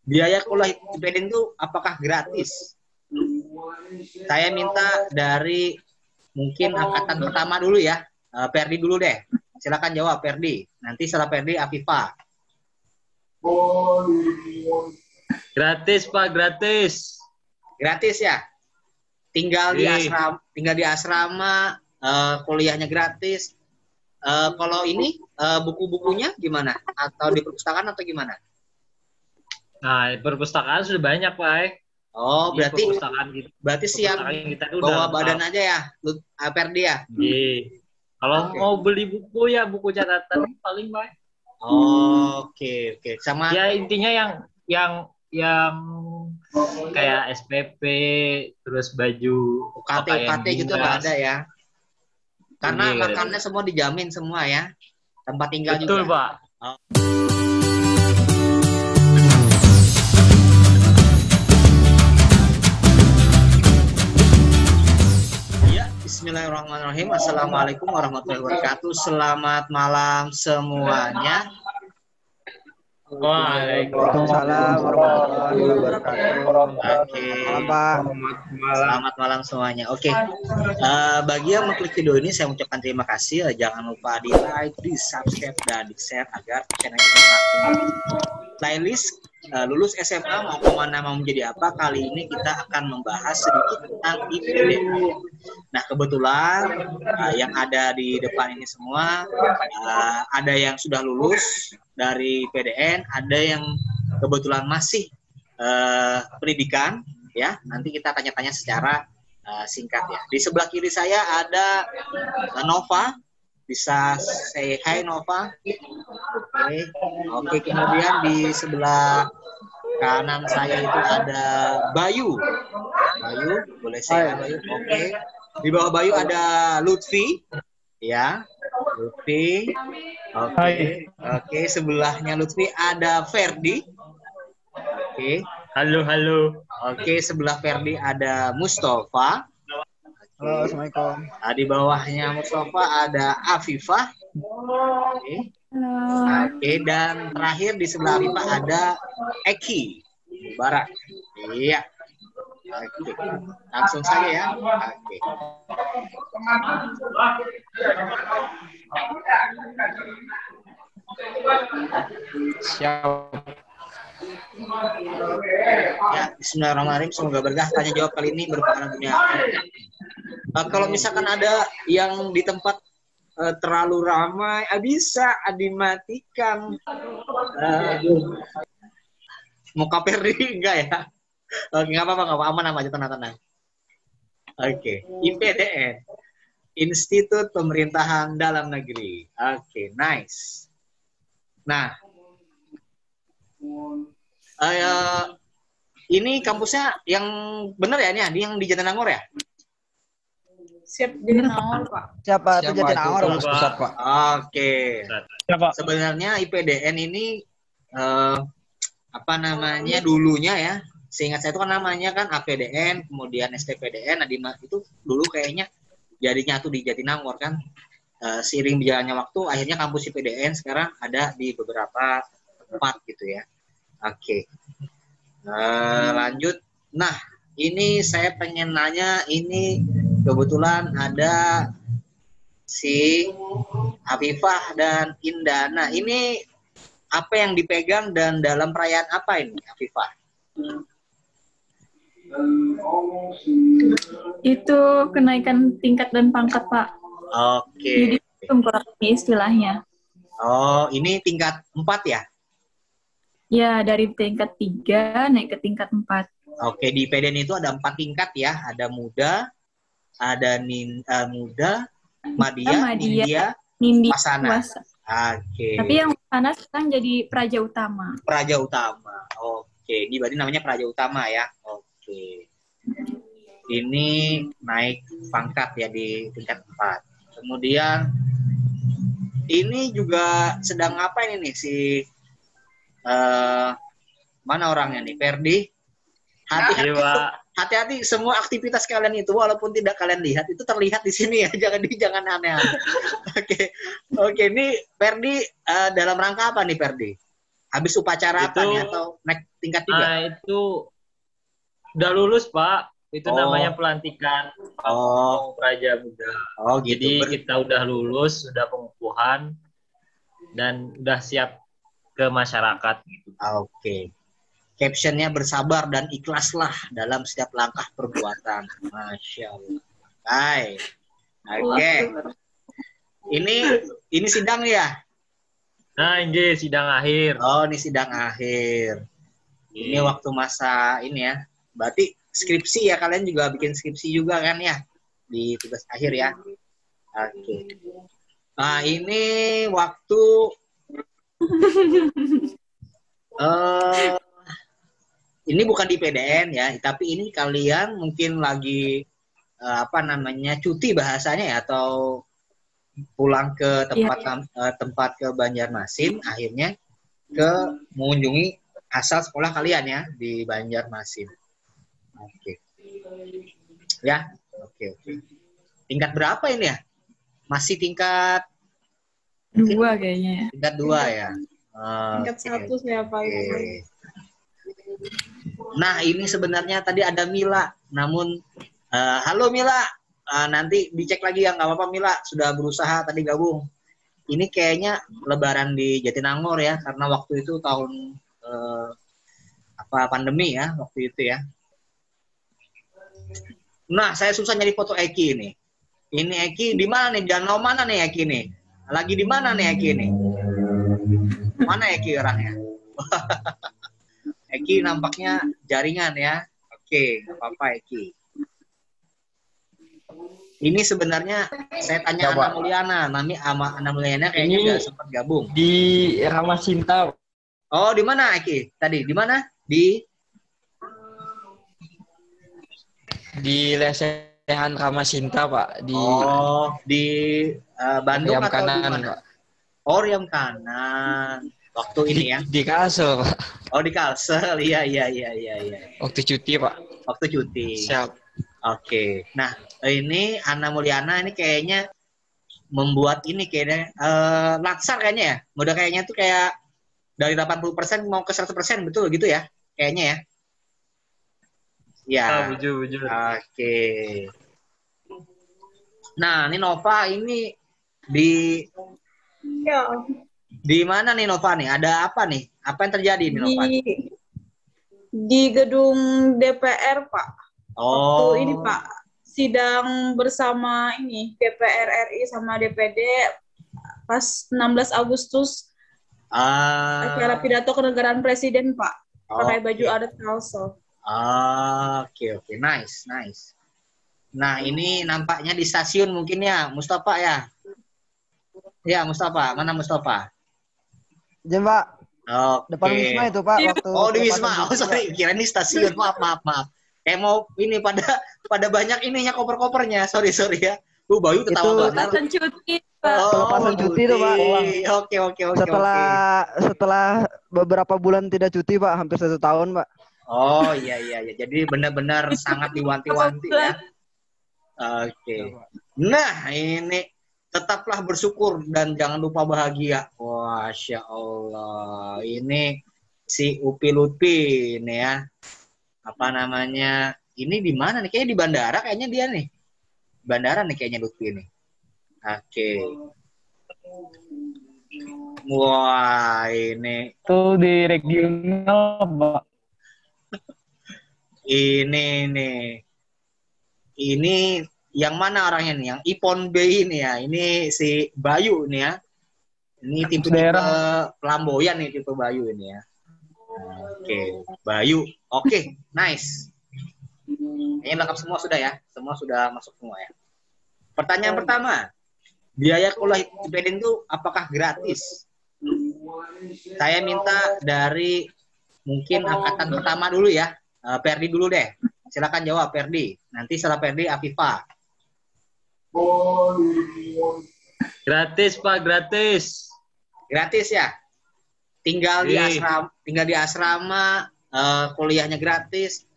biaya kuliah IPDN itu apakah gratis? Saya minta dari mungkin angkatan pertama dulu ya. Ferdi dulu deh. Silakan jawab Ferdi. Nanti setelah Ferdi Afifa. Gratis Pak, gratis. Gratis ya. Tinggal di asrama, kuliahnya gratis. Kalau ini buku-bukunya gimana? Atau di perpustakaan atau gimana? Nah, perpustakaan sudah banyak Pak. Oh, berarti siap kita bawa badan aja ya, Ferdi ya? Iya. Kalau mau beli buku ya buku catatan paling Pak. Oke. Sama ya intinya yang kayak SPP, terus baju UKT gitu nggak ada ya? Karena makannya semua dijamin semua ya, tempat tinggal betul, juga. Betul Pak. Bismillahirrahmanirrahim. Assalamualaikum warahmatullahi wabarakatuh. Selamat malam semuanya. Waalaikumsalam warahmatullahi wabarakatuh. Oke. Selamat malam semuanya. Oke. Bagi yang mengklik video ini saya ucapkan terima kasih. Jangan lupa di like, di subscribe dan di share agar channel ini makin playlist lulus SMA mau kemana, mau menjadi apa. Kali ini kita akan membahas sedikit tentang IPDN. Nah kebetulan yang ada di depan ini semua ada yang sudah lulus dari PDN, ada yang kebetulan masih pendidikan ya. Nanti kita tanya-tanya secara singkat ya. Di sebelah kiri saya ada Nova. Bisa say hi Nova. Oke. Kemudian di sebelah kanan saya itu ada Bayu. Boleh saya Bayu? Oke. Di bawah Bayu ada Lutfi. Ya. Lutfi. Oke. Sebelahnya Lutfi ada Ferdi. Oke. Halo. Oke, sebelah Ferdi ada Mustafa. Halo, Assalamualaikum. Di bawahnya Mustafa ada Afifah. Oke, dan terakhir di sebelah Afifah ada Eki Barak. Iya. Oke. Langsung saja ya. Oke. Siap. Ya, bismillahirrahmanirrahim. Semoga berkah. Tanya jawab kali ini berpengalaman dunia. Kalau misalkan ada yang di tempat terlalu ramai, bisa dimatikan. Mau KPRI enggak ya? Oke, nggak apa-apa, aman aja, tenang. Oke, IPDN, Institut Pemerintahan Dalam Negeri. Oke, nice. Nah, ini kampusnya yang benar ya, ini yang di Jatinangor ya? Siap Jatinangor, Pak. Siapa itu Jatinangor, Pusat, Pak? Oke. Sebenarnya IPDN ini apa namanya dulunya ya? Seingat saya itu kan namanya kan APDN, kemudian STPDN. Nah, itu dulu kayaknya jadi nyatu di Jatinangor kan. Seiring berjalannya waktu, akhirnya kampus IPDN sekarang ada di beberapa tempat gitu ya. Oke. Lanjut. Nah, ini saya pengen nanya, ini kebetulan ada si Afifah dan Indah. Nah, ini apa yang dipegang dan dalam perayaan apa ini, Afifah? Itu kenaikan tingkat dan pangkat, Pak. Oke. Jadi itu istilahnya. Oh, ini tingkat 4 ya? Ya, dari tingkat 3 naik ke tingkat 4. Oke, di PDN itu ada 4 tingkat ya. Ada muda, ada muda, Madya, Nindya, Wasana. Oke. Tapi yang Wasana sekarang jadi Praja Utama. Praja Utama. Oke, ini berarti namanya Praja Utama ya. Oke. Ini naik pangkat ya di tingkat 4. Kemudian ini juga sedang apa ini nih si mana orangnya nih, Ferdi? Hati-hati semua aktivitas kalian itu walaupun tidak kalian lihat itu terlihat di sini ya, jangan aneh-aneh. Oke, ini Ferdi dalam rangka apa nih Ferdi? Habis upacara apa Itu- nih atau naik tingkat 3? Nah, itu udah lulus, Pak. Itu Oh. namanya pelantikan Oh. Praja Muda. Oh gitu. Jadi kita udah lulus, sudah pengukuhan, dan udah siap ke masyarakat gitu. Oke. Captionnya bersabar dan ikhlaslah dalam setiap langkah perbuatan. Masya Allah. Hai. Oke. Ini sidang ya? Nah, ini sidang akhir. Oh, ini sidang akhir. Ini waktu masa ini ya. Berarti skripsi ya, kalian juga bikin skripsi juga kan ya? Di tugas akhir ya? Oke. Nah, ini waktu ini bukan di PDN ya, tapi ini kalian mungkin lagi cuti bahasanya ya, atau pulang ke tempat ke Banjarmasin, akhirnya ke mengunjungi asal sekolah kalian ya di Banjarmasin. Oke. Ya, oke. Tingkat berapa ini ya? Masih tingkat 2 kayaknya. tingkat 2 ya. Tingkat 1 siapa itu? Nah, ini sebenarnya tadi ada Mila, namun halo Mila, nanti dicek lagi ya, nggak apa-apa Mila, sudah berusaha tadi gabung. Ini kayaknya Lebaran di Jatinangor ya, karena waktu itu tahun pandemi ya, waktu itu ya. Nah, saya susah nyari foto Eki ini. Ini Eki di mana nih? Danau mana nih Eki nih? Lagi di mana nih Eki nih? Mana Eki orangnya? Eki nampaknya jaringan ya. Oke, nggak apa-apa Eki. Ini sebenarnya saya tanya Coba. Ana Mulyana. Ana Mulyana kayaknya Ini- udah sempat gabung. Di Ramasinta. Oh, di mana Eki? Tadi di mana? Di lesehan Ramasinta, Pak. Di di Bandung Riam atau di kanan, mana? Pak. Oh, Riam kanan. Waktu ini ya. Di Kalsel, Pak. Oh, di Kalsel. Iya. Waktu cuti, Pak. Waktu cuti. Siap. Oke. Nah, ini Ana Mulyana ini kayaknya membuat ini kayaknya latsar kayaknya ya. Udah kayaknya tuh kayak dari 80% mau ke 100%, betul gitu ya? Kayaknya ya. Ya. Bujur. Oke. Nah, ini Nova ini Ya, di mana nih Nova nih? Ada apa nih? Apa yang terjadi nih Nova? di gedung DPR, Pak. Oh. Waktu ini, Pak, sidang bersama ini DPR RI sama DPD pas 16 Agustus acara pidato kenegaraan presiden, Pak. Pakai baju adat Kalsel. Oke. Nice. Nah, ini nampaknya di stasiun mungkin ya, Mustafa ya. Ya, Mustafa. Mana Mustafa? Jen, Pak. Oke. Depan Wisma itu, Pak. Waktu Oh, di depan Wisma. Oh, Wisma. sorry. Kira ini stasiun. Maaf. Kayak mau ini pada banyak ininya koper-kopernya. Sorry ya. Bayu ketawa Itu- banget. Pelepasan cuti, Pak. Pelepasan cuti tuh, Pak. Oke. Setelah beberapa bulan tidak cuti, Pak. Hampir 1 tahun, Pak. Oh, iya. Jadi benar-benar sangat diwanti-wanti ya. Oke. Nah, ini tetaplah bersyukur dan jangan lupa bahagia. Masya Allah. Ini si Upi Lutfi ini ya. Apa namanya? Ini di mana nih? Kayaknya di bandara kayaknya dia nih. Bandara nih kayaknya Lutfi ini. Oke. Wah, ini Itu di regional, Pak. ini nih. Ini yang mana orangnya nih? Yang Ipon B ini ya. Ini si Bayu nih ya. Ini tipe Daerah. pelamboyan nih tipe Bayu ini ya. Oke, Bayu. Oke, nice. Kayaknya lengkap semua sudah ya. Semua sudah masuk semua ya. Pertanyaan pertama. Biaya kuliah IPDN itu apakah gratis? Saya minta dari mungkin angkatan pertama dulu ya. Perdi dulu deh. Silakan jawab Perdi. Nanti setelah Perdi Afifa. Gratis, Pak, gratis. Gratis ya. Tinggal di asrama, kuliahnya gratis.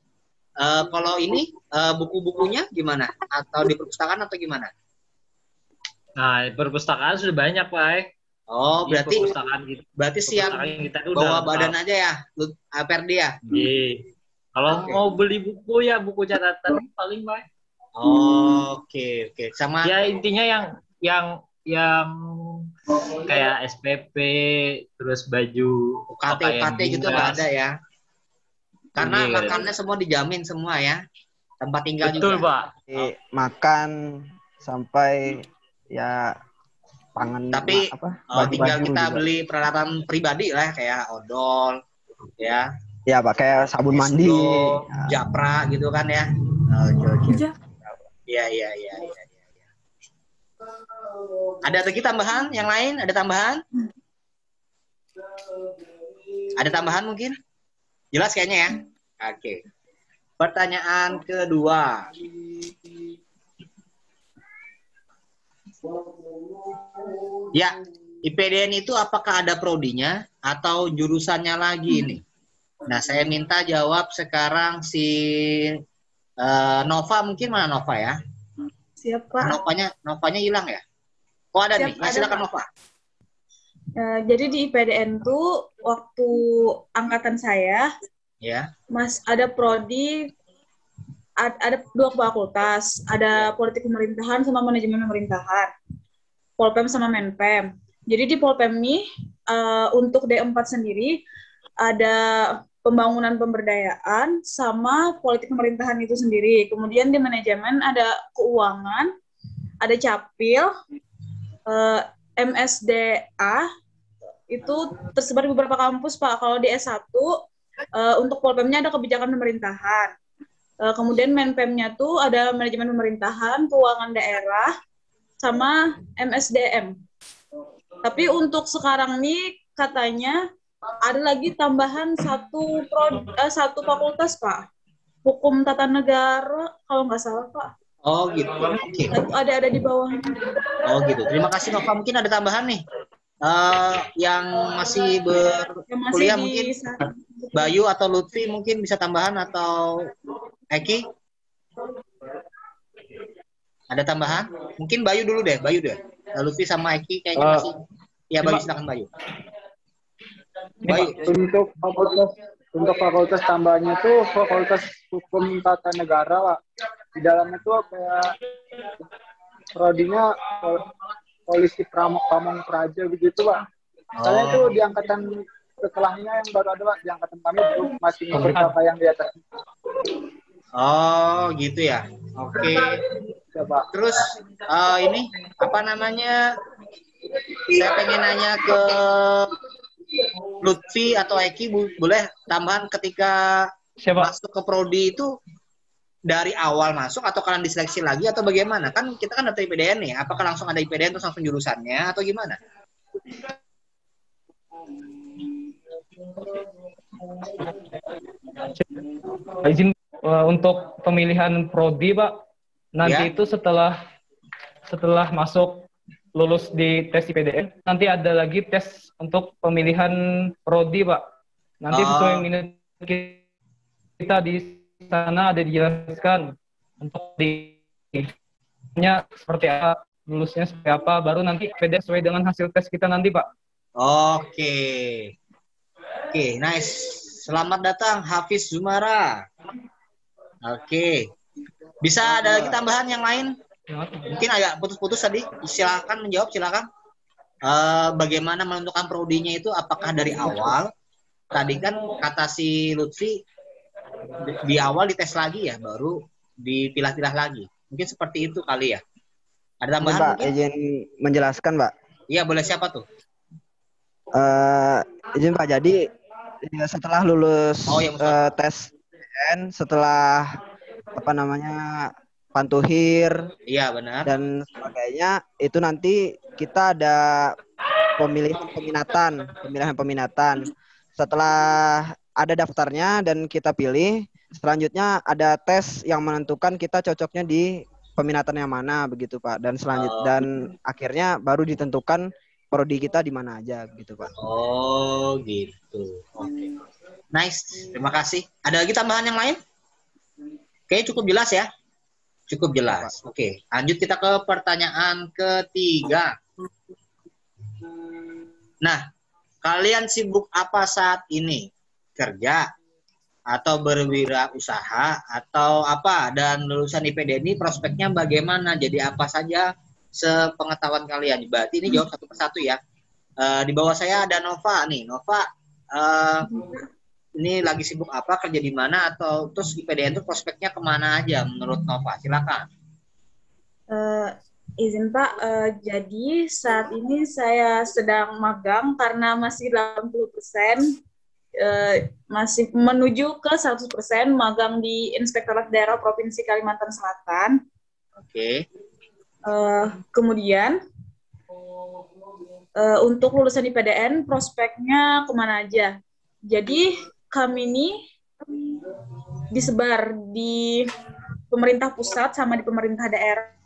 Kalau ini buku-bukunya gimana? Atau di perpustakaan atau gimana? Nah, perpustakaan sudah banyak, Pak. Oh, berarti perpustakaan kita, siap perpustakaan kita tuh bawa udah badan lengkap. aja ya, Ferdi ya. Iya. Kalau Oke. mau beli buku ya buku catatan paling baik. Oke. Sama Ya intinya yang kayak SPP, terus baju UKT gitu nggak ada ya. Karena Iya, makannya semua dijamin semua ya. Tempat tinggal betul, juga. Pak. Makan sampai ya pangan Tapi baju-baju tinggal kita juga. beli peralatan pribadi lah kayak odol ya. Ya Pak, kayak sabun mandi, Japra gitu kan ya. Oke. Iya. Ada lagi tambahan yang lain? Ada tambahan? Ada tambahan mungkin? Jelas kayaknya ya. Oke. Pertanyaan kedua. Ya, IPDN itu apakah ada prodinya atau jurusannya lagi nih? Nah, saya minta jawab sekarang si Nova, mungkin mana Nova ya? Siapa? Novanya hilang ya? Oh ada nih, ya, silakan Nova. Jadi di IPDN tuh waktu angkatan saya, Ya. Mas ada prodi, ada 2 fakultas, ada politik pemerintahan sama manajemen pemerintahan, Polpem sama Menpem. Jadi di Polpem nih untuk D4 sendiri ada pembangunan pemberdayaan sama politik pemerintahan itu sendiri. Kemudian di manajemen ada keuangan, ada capil, MSDA itu tersebar di beberapa kampus, Pak. Kalau di S1 untuk Polpemnya ada kebijakan pemerintahan. Kemudian Menpemnya tuh ada manajemen pemerintahan, keuangan daerah, sama MSDM. Tapi untuk sekarang nih katanya ada lagi tambahan satu fakultas, Pak. Hukum tata negara, kalau nggak salah, Pak. Oh gitu. Oke. Ada di bawah. Oh gitu. Terima kasih Nova. Mungkin ada tambahan nih. Yang masih berkuliah mungkin Bayu atau Lutfi mungkin bisa tambahan atau Eki? Ada tambahan? Mungkin Bayu dulu deh. Lutfi sama Eki kayaknya masih. Ya Bayu, silakan Bayu. Bayu. Untuk fakultas tambahannya tuh fakultas hukum tata negara, Pak. Di dalamnya tuh kayak prodinya polisi pamong praja begitu, Pak. Soalnya tuh di angkatan setelahnya yang baru ada, Pak. Di angkatan kami belum masih ngikut apa yang di atas. Oh gitu ya. Oke. Ya, Pak. Terus ini apa namanya? Saya pengen nanya ke Lutfi atau Eki, boleh tambahan ketika masuk ke prodi itu dari awal masuk atau kalian diseleksi lagi atau bagaimana? Kan kita kan ada IPDN nih. Apakah langsung ada IPDN terus langsung jurusannya atau gimana? Izin untuk pemilihan prodi, Pak. Nanti itu setelah masuk lulus di tes IPDN, nanti ada lagi tes untuk pemilihan prodi, Pak. Nanti sesuai minat kita di sana ada dijelaskan untuk di-nya seperti apa, lulusnya seperti apa, baru nanti IPDN sesuai dengan hasil tes kita nanti, Pak. Oke, nice. Selamat datang Hafiz Zumara. Oke. Bisa ada lagi tambahan yang lain? Mungkin agak putus-putus tadi. Silakan menjawab, silakan. Bagaimana menentukan prodinya itu? Apakah dari awal? Tadi kan kata si Lutfi di awal dites lagi ya, baru dipilah-pilah lagi. Mungkin seperti itu kali ya. Ada tambahan? Pak, mungkin? izin menjelaskan, Pak. Iya, boleh. Siapa tuh? Izin Pak, jadi setelah lulus tes PTN, setelah apa namanya pantuhir, iya benar, dan sebagainya, itu nanti kita ada pemilihan peminatan. Setelah ada daftarnya dan kita pilih, selanjutnya ada tes yang menentukan kita cocoknya di peminatan yang mana begitu, Pak. Dan dan akhirnya baru ditentukan prodi kita di mana aja gitu, Pak. Oh gitu. Oke. Nice. Terima kasih. Ada lagi tambahan yang lain? Oke, cukup jelas ya. Cukup jelas. Oke, lanjut kita ke pertanyaan ketiga. Nah, kalian sibuk apa saat ini? Kerja atau berwirausaha atau apa? Dan lulusan IPD ini prospeknya bagaimana? Jadi apa saja sepengetahuan kalian? Berarti ini jawab satu persatu ya. Di bawah saya ada Nova nih. Nova, ini lagi sibuk apa? Kerja di mana? Atau terus IPDN itu prospeknya kemana aja menurut Nova? Silakan. Izin Pak, jadi saat ini saya sedang magang karena masih 80%, masih menuju ke 100% magang di Inspektorat Daerah Provinsi Kalimantan Selatan. Oke. Kemudian, untuk lulusan IPDN, prospeknya kemana aja? Jadi, kami ini disebar di pemerintah pusat sama di pemerintah daerah.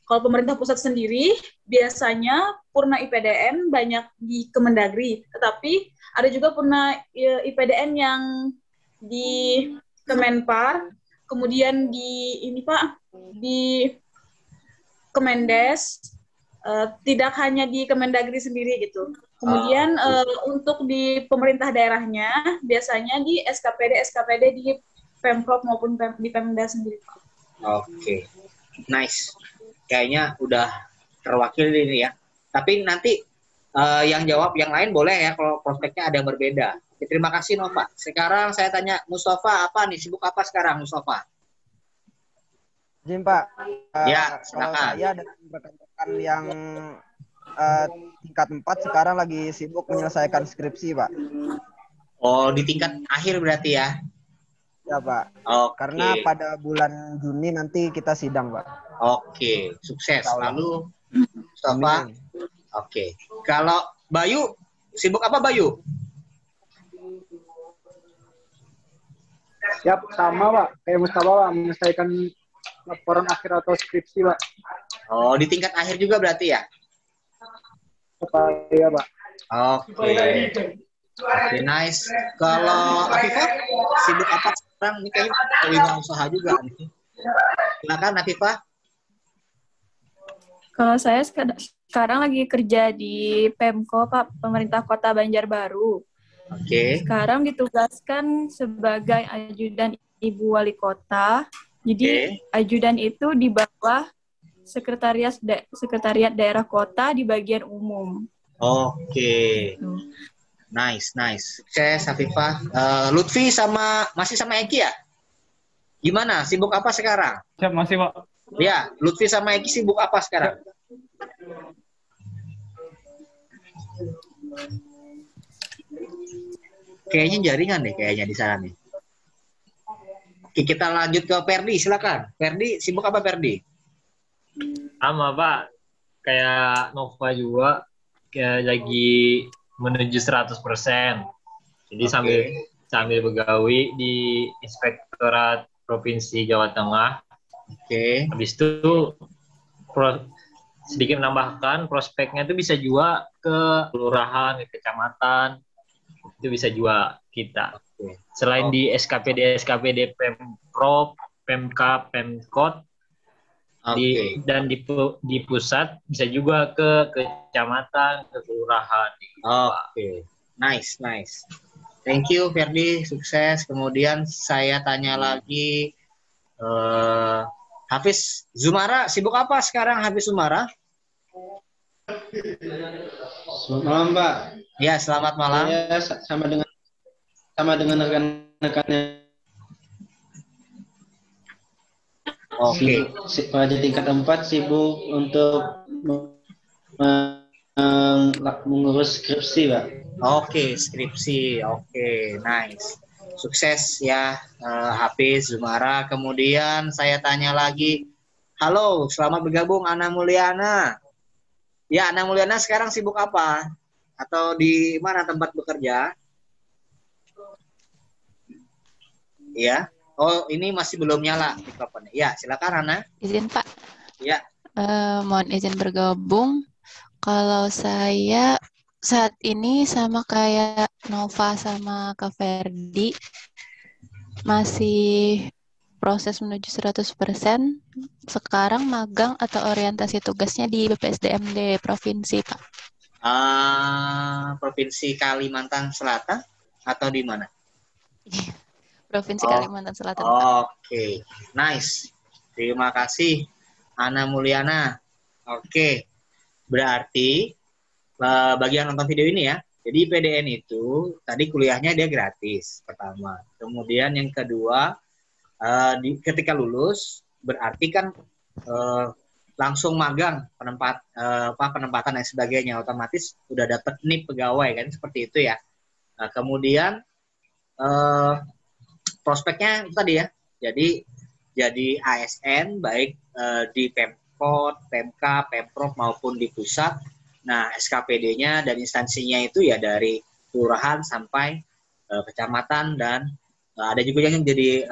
Kalau pemerintah pusat sendiri, biasanya Purna IPDN banyak di Kemendagri, tetapi ada juga Purna IPDN yang di Kemenpar, kemudian di Kemendes, tidak hanya di Kemendagri sendiri gitu. Kemudian untuk di pemerintah daerahnya, biasanya di SKPD di Pemprov maupun di Pemda sendiri. Oke. Nice. Kayaknya udah terwakili ini ya. Tapi nanti yang jawab yang lain boleh ya kalau prospeknya ada yang berbeda. Oke, terima kasih Nova. Sekarang saya tanya Mustafa, apa nih? Sibuk apa sekarang Mustafa? Izin Pak. Ya, silakan. Kalau saya dan rekan-rekan yang tingkat 4 sekarang lagi sibuk menyelesaikan skripsi, Pak. Oh, di tingkat akhir berarti ya? Ya, Pak. Oke. Karena pada bulan Juni nanti kita sidang, Pak. Oke, sukses. Lalu Mustafa. Oke. Kalau Bayu, sibuk apa Bayu? Siap, sama Pak. Kayak Mustafa Pak, menyelesaikan laporan akhir atau skripsi Pak. Oh, di tingkat akhir juga berarti ya? Iya Pak. Oke. Oke, nice. Kalau Afifah, sibuk apa sekarang? Ini kayaknya usaha juga nih. Silakan Afifah. Kalau saya sekarang lagi kerja di Pemko, Pak, pemerintah Kota Banjarbaru. Oke. Sekarang ditugaskan sebagai ajudan Ibu Wali Kota. Jadi ajudan itu di bawah sekretariat daerah kota di bagian umum. Oke. Nice. Sukses Afifah. Lutfi masih sama Eki ya? Gimana? Sibuk apa sekarang? Siap, masih Pak. Ya, Lutfi sama Eki sibuk apa sekarang? Kayaknya jaringan deh kayaknya di sana nih. Oke, kita lanjut ke Ferdi, silakan. Ferdi, sibuk apa Ferdi? Sama Pak, kayak Nova juga kayak lagi menuju 100%. Jadi sambil begawi di Inspektorat Provinsi Jawa Tengah. Oke. Habis itu sedikit menambahkan prospeknya itu bisa juga ke kelurahan, ke kecamatan. Itu bisa juga kita. Selain di SKPD Pemprov, Pemkab, Pemkot, dan di pusat bisa juga ke kecamatan, ke kelurahan. Oke. Nice. Thank you Ferdi, sukses. Kemudian saya tanya lagi Hafiz Zumara, sibuk apa sekarang Hafiz Zumara? Selamat malam, Pak. Ya, selamat malam. Saya sama dengan rekan-rekannya. Oke. Pada tingkat 4 sibuk untuk mengurus skripsi, Pak. Oke, skripsi. Oke, nice. Sukses ya Hafiz Zumara. Kemudian saya tanya lagi. Halo, selamat bergabung Ana Mulyana. Ya, Ana Mulyana sekarang sibuk apa? Atau di mana tempat bekerja? Ya. Oh, ini masih belum nyala mikrofonnya. Ya, silakan Ana. Izin Pak. Ya. Mohon izin bergabung. Kalau saya saat ini sama kayak Nova sama Kak Ferdi, masih proses menuju 100%. Sekarang magang atau orientasi tugasnya di BPSDMD Provinsi, Pak. Provinsi Kalimantan Selatan atau di mana? Provinsi Kalimantan Selatan. Oke, nice. Terima kasih, Ana Mulyana. Oke, berarti bagi yang nonton video ini ya, jadi PDN itu tadi kuliahnya dia gratis pertama. Kemudian yang kedua, ketika lulus berarti kan langsung magang penempatan dan sebagainya, otomatis udah dapet NIP pegawai kan, seperti itu ya. Nah, kemudian prospeknya itu tadi ya, jadi ASN baik di Pemkot, Pemka, Pemprov maupun di pusat. Nah, SKPD-nya dan instansinya itu ya dari kelurahan sampai kecamatan, dan ada juga yang jadi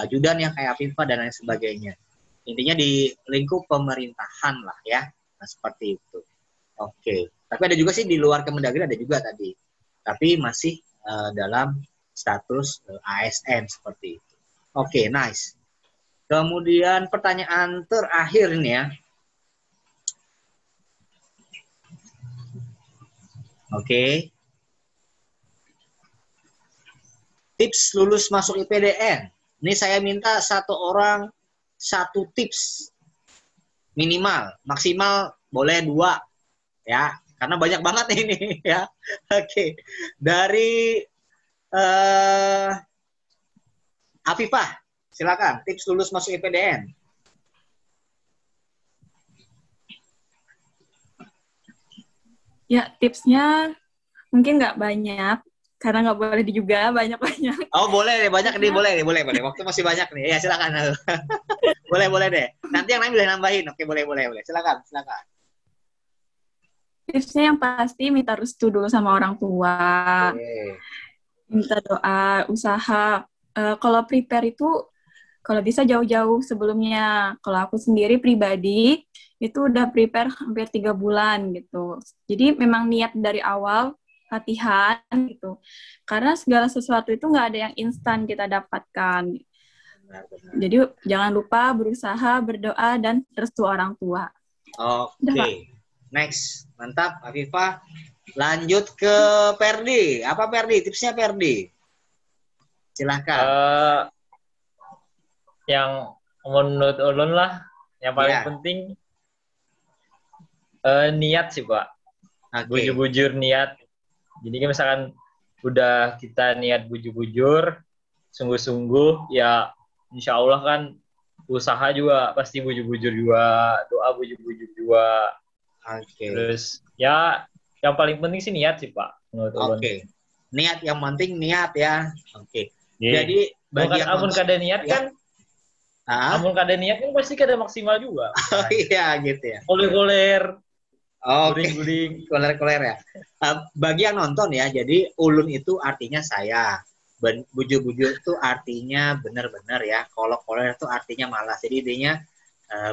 ajudan yang kayak Afifa dan lain sebagainya. Intinya di lingkup pemerintahan lah ya. Nah, seperti itu. Oke. Tapi ada juga sih di luar Kemendagri, ada juga tadi. Tapi masih dalam status ASN seperti itu. Oke, nice. Kemudian pertanyaan terakhir ini ya. Oke. Tips lulus masuk IPDN. Ini saya minta satu orang satu tips minimal, maksimal boleh 2 ya, karena banyak banget ini ya. Oke. Dari Afifah, silakan tips lulus masuk IPDN. Ya, tipsnya mungkin nggak banyak, karena nggak boleh juga banyak-banyak. Oh, boleh deh, banyak nih, boleh. Waktu masih banyak nih. Ya, silakan. boleh deh. Nanti yang lain boleh nambahin. Oke, boleh. Silakan. Tipsnya yang pasti minta restu dulu sama orang tua. Minta doa, usaha. Kalau prepare itu kalau bisa jauh-jauh sebelumnya. Kalau aku sendiri pribadi itu udah prepare hampir 3 bulan gitu. Jadi memang niat dari awal latihan gitu. Karena segala sesuatu itu nggak ada yang instan kita dapatkan. Jadi jangan lupa berusaha, berdoa, dan restu orang tua. Oke. Next. Mantap, Afifah. Lanjut ke Perdi. Apa Perdi? Tipsnya Perdi. Silahkan. Yang menurut ulun lah, yang paling penting niat sih, Pak. Bujur-bujur niat. Jadi kan misalkan udah kita niat bujur-bujur, sungguh-sungguh, ya insya Allah kan usaha juga pasti bujur-bujur juga, doa bujur-bujur juga. Terus ya yang paling penting sih niat sih, Pak. Oke. Niat, yang penting niat ya. Oke. Jadi bagi yang amun kada niat kan, amun kada niat kan pasti kada maksimal juga. Oh iya gitu ya. Goler-goler. Guling-guling, koler-koler ya. Bagi yang nonton ya, jadi ulun itu artinya saya. Bujur-bujur itu artinya benar-benar ya. Kolok-koler itu artinya malas. Jadi intinya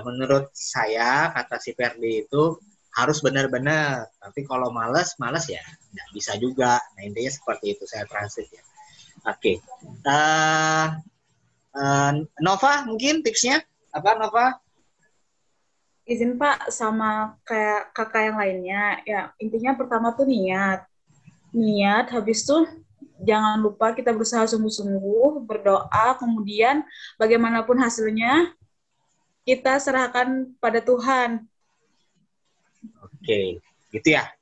menurut saya, kata si Perdi itu harus benar-benar. Tapi kalau malas ya nggak bisa juga. Nah, intinya seperti itu, saya translate ya. Oke. Nova mungkin tipsnya apa, Nova? Izin Pak, sama kayak kakak yang lainnya, ya intinya pertama tuh niat, habis tuh jangan lupa kita berusaha sungguh-sungguh, berdoa, kemudian bagaimanapun hasilnya kita serahkan pada Tuhan. Oke, gitu ya.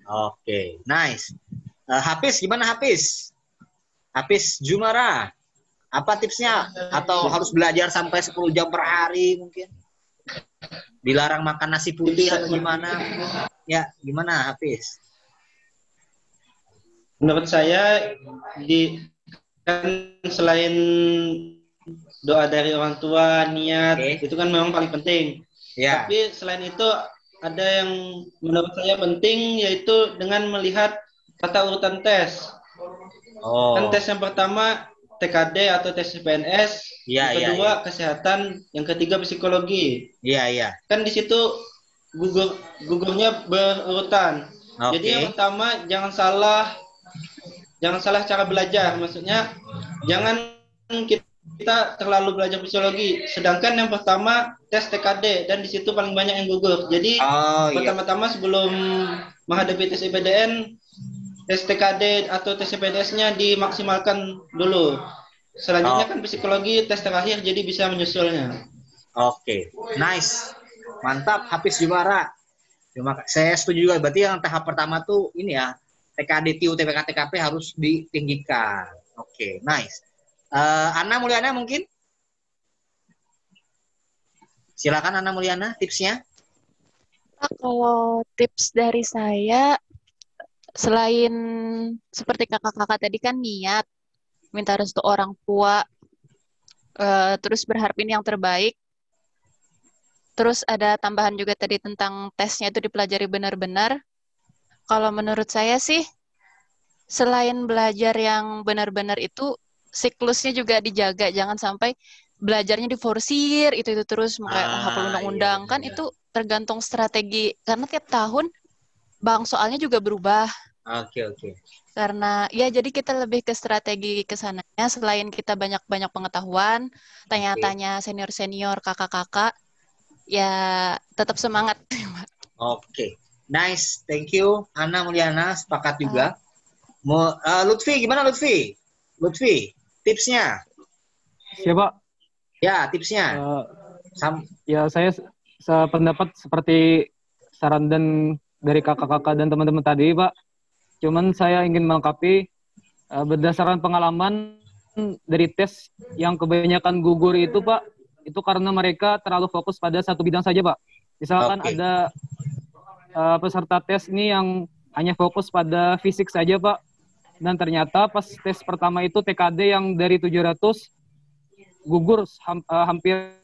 Oke, nice. Hafiz, gimana Hafiz? Hafiz Jumara, apa tipsnya? Atau harus belajar sampai 10 jam per hari mungkin? Dilarang makan nasi putih atau gimana? Ya, gimana Hafiz? Menurut saya kan selain doa dari orang tua, niat, itu kan memang paling penting. Ya. Tapi selain itu ada yang menurut saya penting, yaitu dengan melihat tata urutan tes. Kan tes yang pertama TKD atau tes CPNS, yang kedua kesehatan, yang ketiga psikologi. Iya. Kan di situ gugurnya berurutan. Jadi yang pertama jangan salah cara belajar. Maksudnya jangan kita kita terlalu belajar fisiologi. Sedangkan yang pertama tes TKD dan di situ paling banyak yang gugur. Jadi pertama-tama sebelum menghadapi tes IPDN, tes TKD atau tes CPNS-nya dimaksimalkan dulu. Selanjutnya kan psikologi tes terakhir, jadi bisa menyusulnya. Oke, nice, mantap, Hafiz juara. Saya setuju juga. Berarti yang tahap pertama tuh ini ya, TKD, TU, TPK, TKP harus ditinggikan. Oke, nice. Ana Mulyana mungkin? Silakan Ana Mulyana, tipsnya. Kalau tips dari saya, selain seperti kakak-kakak tadi kan niat, minta restu orang tua, terus berharapin yang terbaik. Terus ada tambahan juga tadi tentang tesnya itu dipelajari benar-benar. Kalau menurut saya sih, selain belajar yang benar-benar itu, siklusnya juga dijaga. Jangan sampai belajarnya diforsir, itu terus menghafal undang-undang. Kan itu tergantung strategi. Karena tiap tahun, bang soalnya juga berubah. Oke. Karena ya jadi kita lebih ke strategi kesananya. Selain kita banyak-banyak pengetahuan, tanya-tanya senior-senior, kakak-kakak, ya tetap semangat. Oke, nice, thank you Ana Mulyana, sepakat juga. Lutfi, gimana Lutfi? Lutfi, tipsnya? Siapa? Ya, tipsnya. Ya saya sependapat seperti saran dan dari kakak-kakak dan teman-teman tadi, Pak. Cuman saya ingin melengkapi berdasarkan pengalaman dari tes yang kebanyakan gugur itu, Pak, itu karena mereka terlalu fokus pada satu bidang saja, Pak. Misalkan ada peserta tes ini yang hanya fokus pada fisik saja, Pak. Dan ternyata pas tes pertama itu TKD yang dari 700 gugur hampir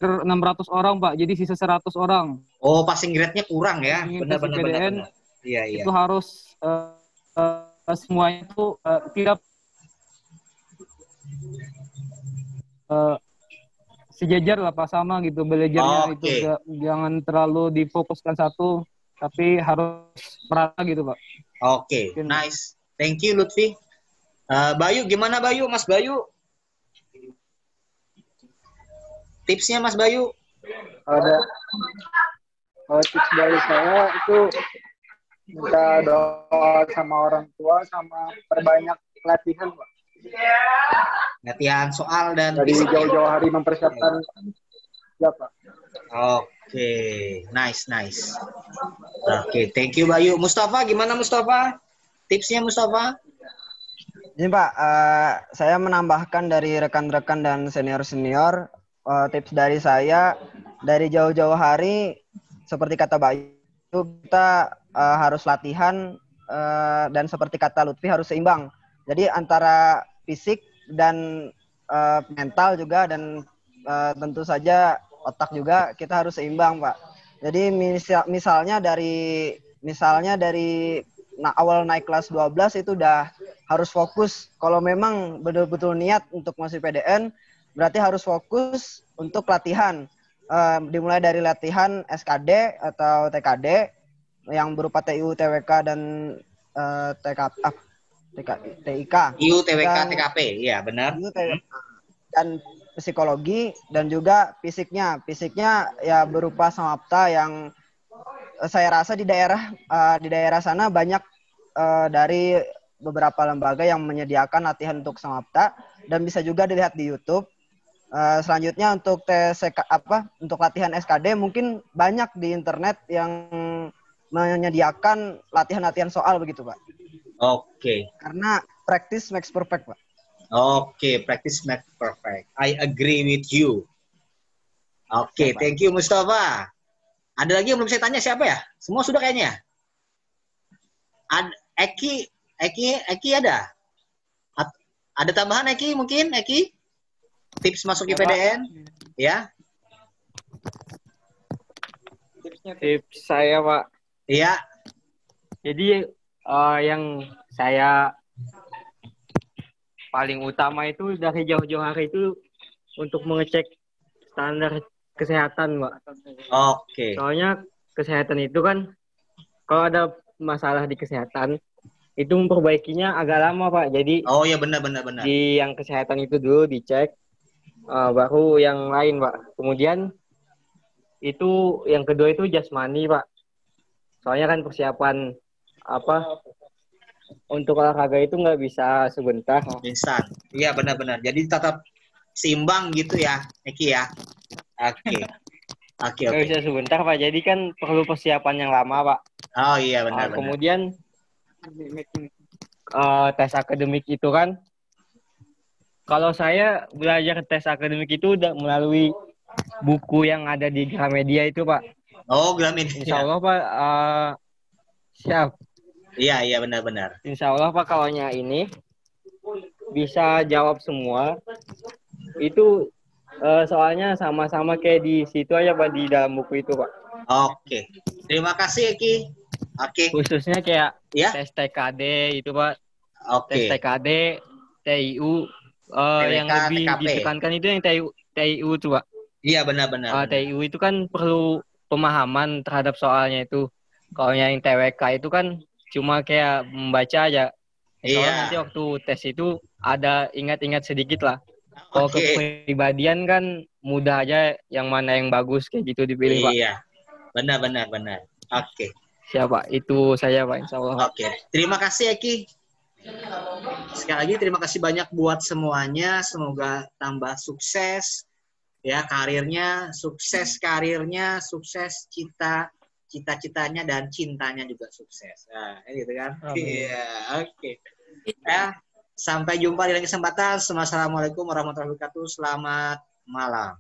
600 orang, Pak. Jadi sisa 100 orang. Oh, passing grade-nya kurang ya. Benar. Iya. Itu harus semuanya itu tidak sejajar lah, Pak, sama gitu belajarnya. Itu jangan terlalu difokuskan satu, tapi harus merata gitu, Pak. Oke, nice. Thank you Lutfi. Bayu, gimana Bayu? Mas Bayu? Tipsnya Mas Bayu? Kalau tips dari saya itu minta doa sama orang tua, sama perbanyak latihan, Pak. Latihan soal dan dari jauh-jauh hari mempersiapkan. Ya, Pak. Oke, nice. Oke, thank you Bayu. Mustafa, gimana Mustafa? Tipsnya Mustafa? Ini Pak, saya menambahkan dari rekan-rekan dan senior-senior, tips dari saya, dari jauh-jauh hari, seperti kata Bayu, kita harus latihan, dan seperti kata Lutfi harus seimbang. Jadi antara fisik dan mental juga, dan tentu saja otak juga kita harus seimbang, Pak. Jadi misalnya dari awal naik kelas 12 itu udah harus fokus. Kalau memang betul-betul niat untuk masuk PDN, berarti harus fokus untuk latihan. Dimulai dari latihan SKD atau TKD yang berupa TU, TWK dan TIK. TU, TWK, TKP, iya benar. Dan psikologi dan juga fisiknya. Fisiknya ya berupa samapta yang saya rasa di daerah sana banyak dari beberapa lembaga yang menyediakan latihan untuk samapta, dan bisa juga dilihat di YouTube. Selanjutnya untuk untuk latihan SKD mungkin banyak di internet yang menyediakan latihan-latihan soal begitu, Pak. Oke. Karena practice makes perfect, Pak. Oke, practice makes perfect. I agree with you. Oke, thank you Mustafa. Ada lagi yang belum saya tanya, siapa ya? Semua sudah kayaknya. Eki ada? Ada tambahan Eki mungkin? Eki? Tips masuk IPDN? Ya? Tips saya, Pak. Iya. Jadi yang saya paling utama itu dari jauh-jauh hari itu untuk mengecek standar kesehatan, Pak. Oke. Soalnya kesehatan itu kan, kalau ada masalah di kesehatan, itu memperbaikinya agak lama Pak. Jadi oh ya benar. Di yang kesehatan itu dulu dicek, baru yang lain Pak. Kemudian itu yang kedua itu jasmani Pak. Soalnya kan persiapan untuk olahraga itu nggak bisa sebentar. Instan. Iya benar. Jadi tetap seimbang gitu ya, Eki ya. Oke. Nggak bisa sebentar Pak. Jadi kan perlu persiapan yang lama Pak. Oh iya benar. Kemudian tes akademik itu kan, kalau saya belajar tes akademik itu udah melalui buku yang ada di Gramedia itu Pak. Oh Gramedia. Insya Allah Pak, siap. Iya benar. Insya Allah Pak, kalaunya ini bisa jawab semua. Itu soalnya sama-sama kayak di situ aja Pak, di dalam buku itu Pak. Oke. Terima kasih Eki. Oke. Khususnya kayak tes TKD itu Pak. Oke. Tes TKD, TIU, yang lebih TKP. ditekankan itu yang TIU itu Pak. Iya benar. TIU itu kan perlu pemahaman terhadap soalnya itu. Kalau yang TWK itu kan cuma kayak membaca aja. Soalnya nanti waktu tes itu ada ingat-ingat sedikit lah. Kalau kepribadian kan mudah aja yang mana yang bagus kayak gitu dipilih Pak. Iya. Benar. Oke. Siapa? Itu saya Pak, insya Allah. Oke. Terima kasih Eki. Sekali lagi terima kasih banyak buat semuanya. Semoga tambah sukses ya karirnya, sukses cita-citanya dan cintanya juga sukses. Nah, gitu kan? Iya, oke. Ya, sampai jumpa di lain kesempatan. Assalamualaikum warahmatullahi wabarakatuh. Selamat malam.